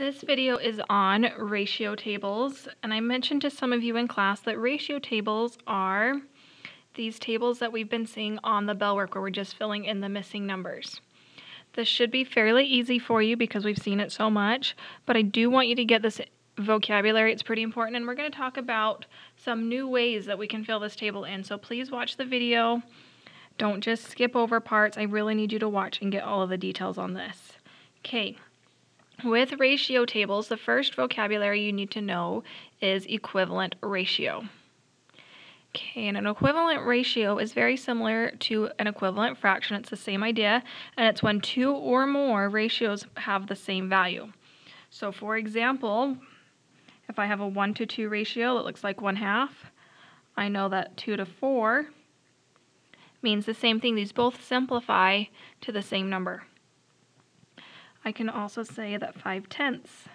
This video is on ratio tables, and I mentioned to some of you in class that ratio tables are these tables that we've been seeing on the bell work where we're just filling in the missing numbers. This should be fairly easy for you because we've seen it so much, but I do want you to get this vocabulary. It's pretty important, and we're going to talk about some new ways that we can fill this table in, so please watch the video. Don't just skip over parts. I really need you to watch and get all of the details on this. Okay. With ratio tables, the first vocabulary you need to know is equivalent ratio. Okay, and an equivalent ratio is very similar to an equivalent fraction. It's the same idea, and it's when two or more ratios have the same value. So for example, if I have a 1 to 2 ratio, it looks like 1/2. I know that 2 to 4 means the same thing. These both simplify to the same number. I can also say that 5/10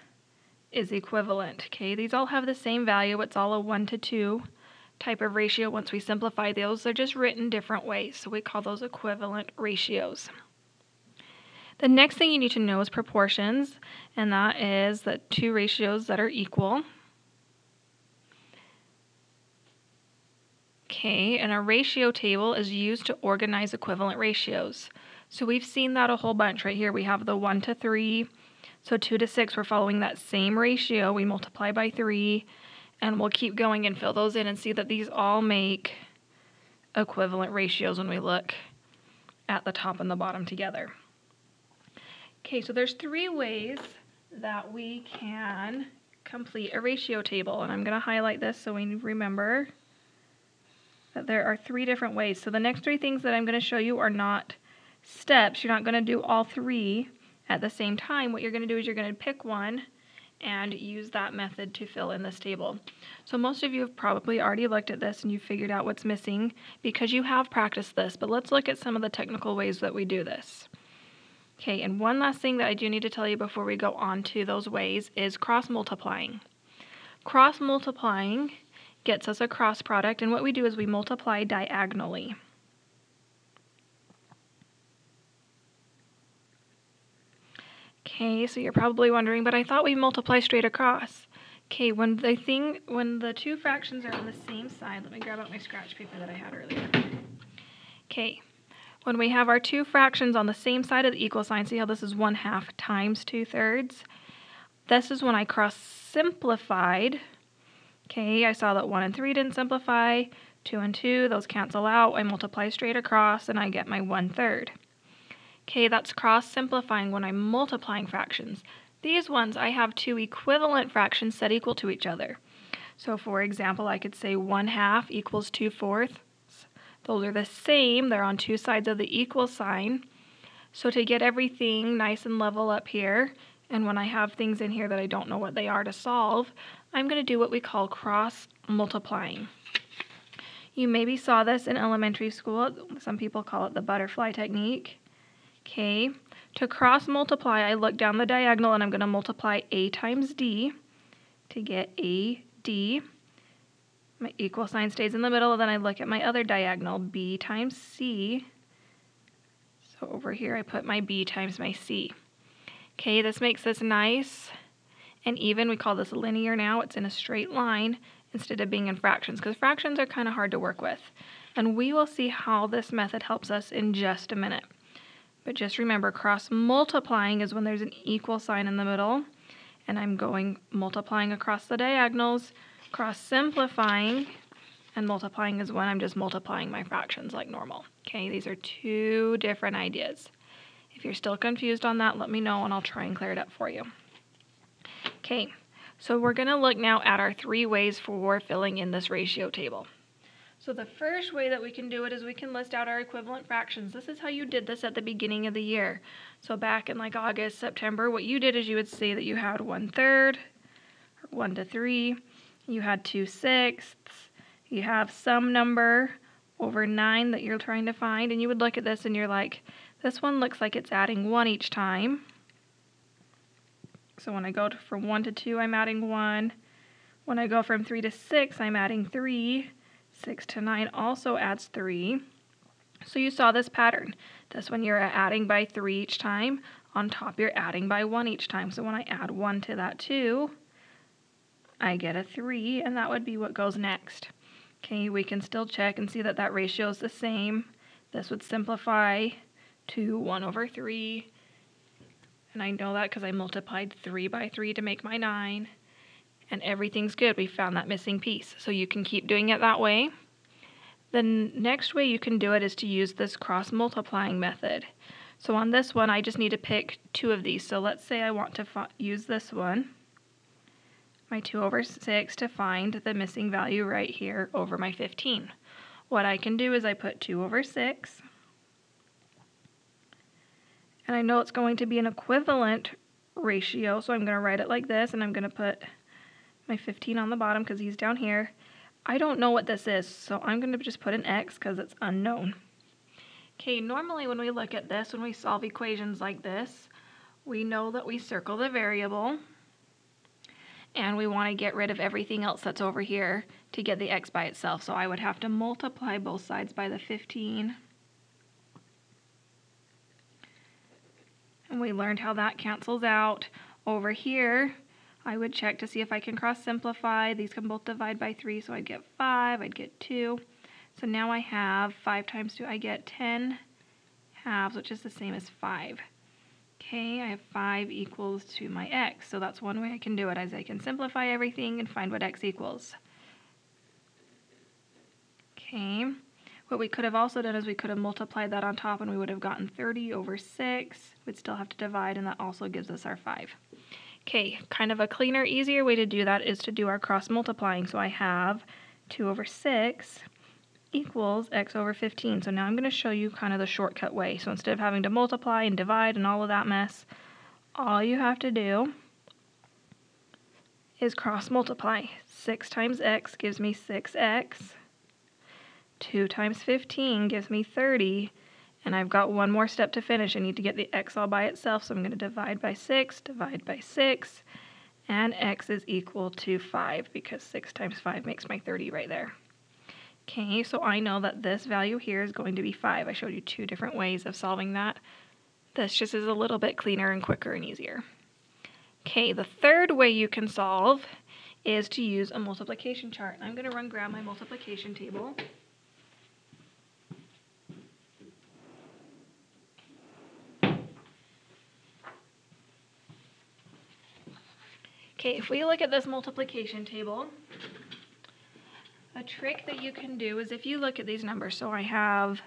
is equivalent. Okay, these all have the same value. It's all a 1 to 2 type of ratio. Once we simplify those, they're just written different ways. So we call those equivalent ratios. The next thing you need to know is proportions, and that is the two ratios that are equal. Okay, and a ratio table is used to organize equivalent ratios. So we've seen that a whole bunch right here. We have the 1 to 3, so 2 to 6, we're following that same ratio. We multiply by 3, and we'll keep going and fill those in and see that these all make equivalent ratios when we look at the top and the bottom together. Okay, so there's 3 ways that we can complete a ratio table, and I'm going to highlight this so we remember that there are 3 different ways. So the next 3 things that I'm going to show you are not steps. You're not going to do all 3 at the same time. What you're going to do is you're going to pick one and use that method to fill in this table. So most of you have probably already looked at this and you've figured out what's missing because you have practiced this, but let's look at some of the technical ways that we do this. Okay, and one last thing that I do need to tell you before we go on to those ways is cross-multiplying. Cross-multiplying gets us a cross product, and what we do is we multiply diagonally. Okay, so you're probably wondering, but I thought we multiply straight across. Okay, when the two fractions are on the same side, let me grab out my scratch paper that I had earlier. Okay, when we have our two fractions on the same side of the equal sign, see how this is 1/2 times 2/3? This is when I cross-simplified. Okay, I saw that 1 and 3 didn't simplify, 2 and 2, those cancel out, I multiply straight across, and I get my 1/3. Okay, that's cross-simplifying when I'm multiplying fractions. These ones, I have 2 equivalent fractions set equal to each other. So for example, I could say 1/2 equals 2/4. Those are the same, they're on 2 sides of the equal sign. So to get everything nice and level up here, and when I have things in here that I don't know what they are to solve, I'm going to do what we call cross-multiplying. You maybe saw this in elementary school. Some people call it the butterfly technique. Okay, to cross-multiply, I look down the diagonal and I'm going to multiply A times D to get AD. My equal sign stays in the middle, and then I look at my other diagonal, B times C. So over here I put my B times my C. Okay, this makes this nice and even. We call this linear now. It's in a straight line instead of being in fractions, because fractions are kind of hard to work with. And we will see how this method helps us in just a minute. But just remember, cross-multiplying is when there's an equal sign in the middle, and I'm going multiplying across the diagonals. Cross-simplifying and multiplying is when I'm just multiplying my fractions like normal. Okay, these are 2 different ideas. If you're still confused on that, let me know and I'll try and clear it up for you. Okay, so we're going to look now at our 3 ways for filling in this ratio table. So the first way that we can do it is we can list out our equivalent fractions. This is how you did this at the beginning of the year. So back in like August, September, what you did is you would say that you had 1/3, or 1 to 3, you had 2/6, you have some number over 9 that you're trying to find, and you would look at this and you're like, this one looks like it's adding 1 each time. So when I go from 1 to 2, I'm adding 1. When I go from 3 to 6, I'm adding 3. 6 to 9 also adds 3. So you saw this pattern. This one you're adding by 3 each time. On top you're adding by 1 each time. So when I add 1 to that 2, I get a 3, and that would be what goes next. Okay, we can still check and see that that ratio is the same. This would simplify to 1 over 3. And I know that because I multiplied 3 by 3 to make my 9. And everything's good. We found that missing piece. So you can keep doing it that way. The next way you can do it is to use this cross-multiplying method. So on this one, I just need to pick 2 of these. So let's say I want to use this one, my 2 over 6, to find the missing value right here over my 15. What I can do is I put 2 over 6, and I know it's going to be an equivalent ratio, so I'm going to write it like this, and I'm going to put my 15 on the bottom because he's down here. I don't know what this is, so I'm going to just put an X because it's unknown. Okay, normally when we look at this, when we solve equations like this, we know that we circle the variable, and we want to get rid of everything else that's over here to get the X by itself. So I would have to multiply both sides by the 15. And we learned how that cancels out. Over here, I would check to see if I can cross simplify. These can both divide by 3, so I'd get 5, I'd get 2. So now I have 5 times 2, I get 10 halves, which is the same as 5. Okay, I have 5 equals to my X. So that's one way I can do it, is I can simplify everything and find what X equals. Okay, what we could have also done is we could have multiplied that on top and we would have gotten 30 over 6. We'd still have to divide, and that also gives us our 5. Okay, kind of a cleaner, easier way to do that is to do our cross multiplying. So I have 2 over 6 equals X over 15. So now I'm going to show you kind of the shortcut way. So instead of having to multiply and divide and all of that mess, all you have to do is cross multiply. 6 times X gives me 6X. 2 times 15 gives me 30. And I've got one more step to finish. I need to get the X all by itself, so I'm going to divide by 6, and X is equal to 5 because 6 times 5 makes my 30 right there. Okay, so I know that this value here is going to be 5. I showed you 2 different ways of solving that. This just is a little bit cleaner and quicker and easier. Okay, the third way you can solve is to use a multiplication chart. I'm going to grab my multiplication table. Okay, if we look at this multiplication table, a trick that you can do is if you look at these numbers, so I have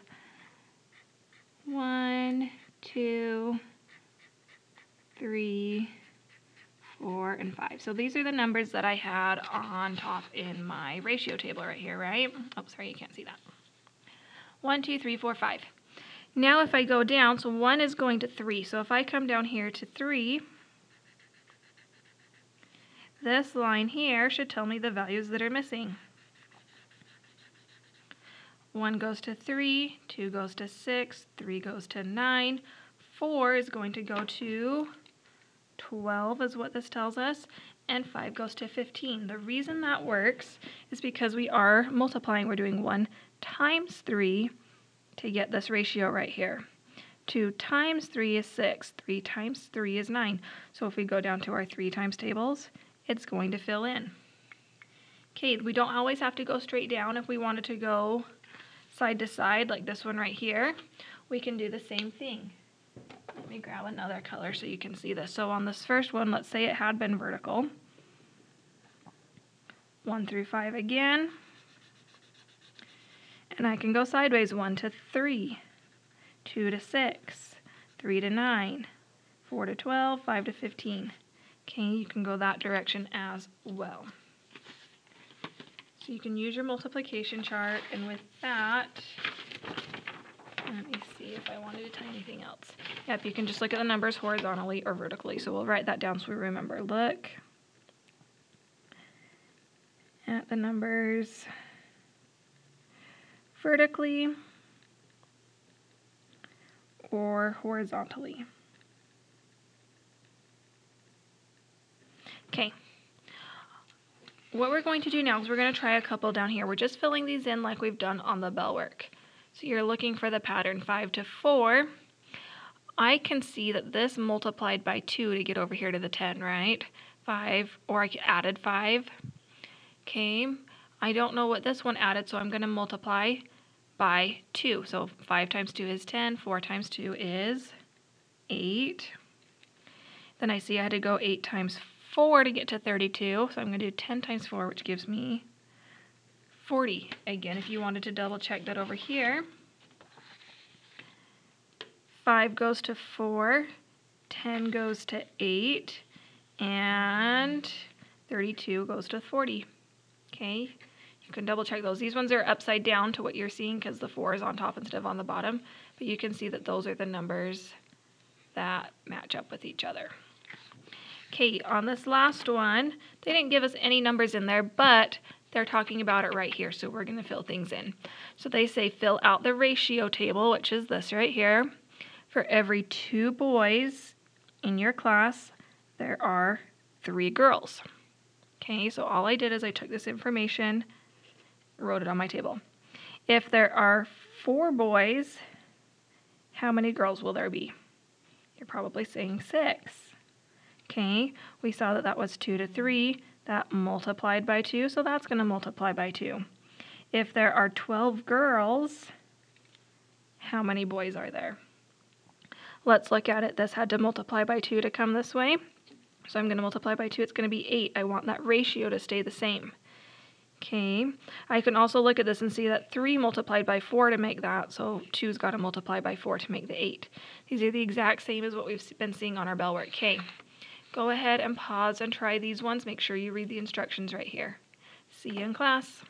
1, 2, 3, 4, and 5. So these are the numbers that I had on top in my ratio table right here, right? Oh, sorry, you can't see that. 1, 2, 3, 4, 5. Now if I go down, so 1 is going to 3. So if I come down here to 3, this line here should tell me the values that are missing. 1 goes to 3, 2 goes to 6, 3 goes to 9, 4 is going to go to 12 is what this tells us, and 5 goes to 15. The reason that works is because we are multiplying. We're doing 1 times 3 to get this ratio right here. 2 times 3 is 6. 3 times 3 is 9. So if we go down to our 3 times tables, it's going to fill in. Okay, we don't always have to go straight down. If we wanted to go side to side, like this one right here, we can do the same thing. Let me grab another color so you can see this. So on this first one, let's say it had been vertical. 1 through 5 again. And I can go sideways. 1 to 3, 2 to 6, 3 to 9, 4 to 12, 5 to 15. Okay, you can go that direction as well. So you can use your multiplication chart, and with that, let me see if I wanted to tell you anything else. Yep, you can just look at the numbers horizontally or vertically. So we'll write that down so we remember. Look at the numbers vertically or horizontally. Okay. What we're going to do now is we're going to try a couple down here. We're just filling these in like we've done on the bell work. So you're looking for the pattern 5 to 4. I can see that this multiplied by 2 to get over here to the 10, right? 5, or I added 5. Okay, I don't know what this one added, so I'm going to multiply by 2. So 5 times 2 is 10, 4 times 2 is 8. Then I see I had to go 8 times 4 to get to 32, so I'm going to do 10 times 4, which gives me 40. Again, if you wanted to double check that over here, 5 goes to 4, 10 goes to 8, and 32 goes to 40. Okay, you can double check those. These ones are upside down to what you're seeing because the 4 is on top instead of on the bottom, but you can see that those are the numbers that match up with each other. Okay, on this last one, they didn't give us any numbers in there, but they're talking about it right here, so we're going to fill things in. So they say fill out the ratio table, which is this right here. For every 2 boys in your class, there are 3 girls. Okay, so all I did is I took this information, wrote it on my table. If there are 4 boys, how many girls will there be? You're probably saying 6. Okay, we saw that that was 2 to 3. That multiplied by 2, so that's going to multiply by 2. If there are 12 girls, how many boys are there? Let's look at it. This had to multiply by 2 to come this way. So I'm going to multiply by 2. It's going to be 8. I want that ratio to stay the same. Okay, I can also look at this and see that 3 multiplied by 4 to make that, so 2's got to multiply by 4 to make the 8. These are the exact same as what we've been seeing on our bell work. Okay, go ahead and pause and try these ones. Make sure you read the instructions right here. See you in class.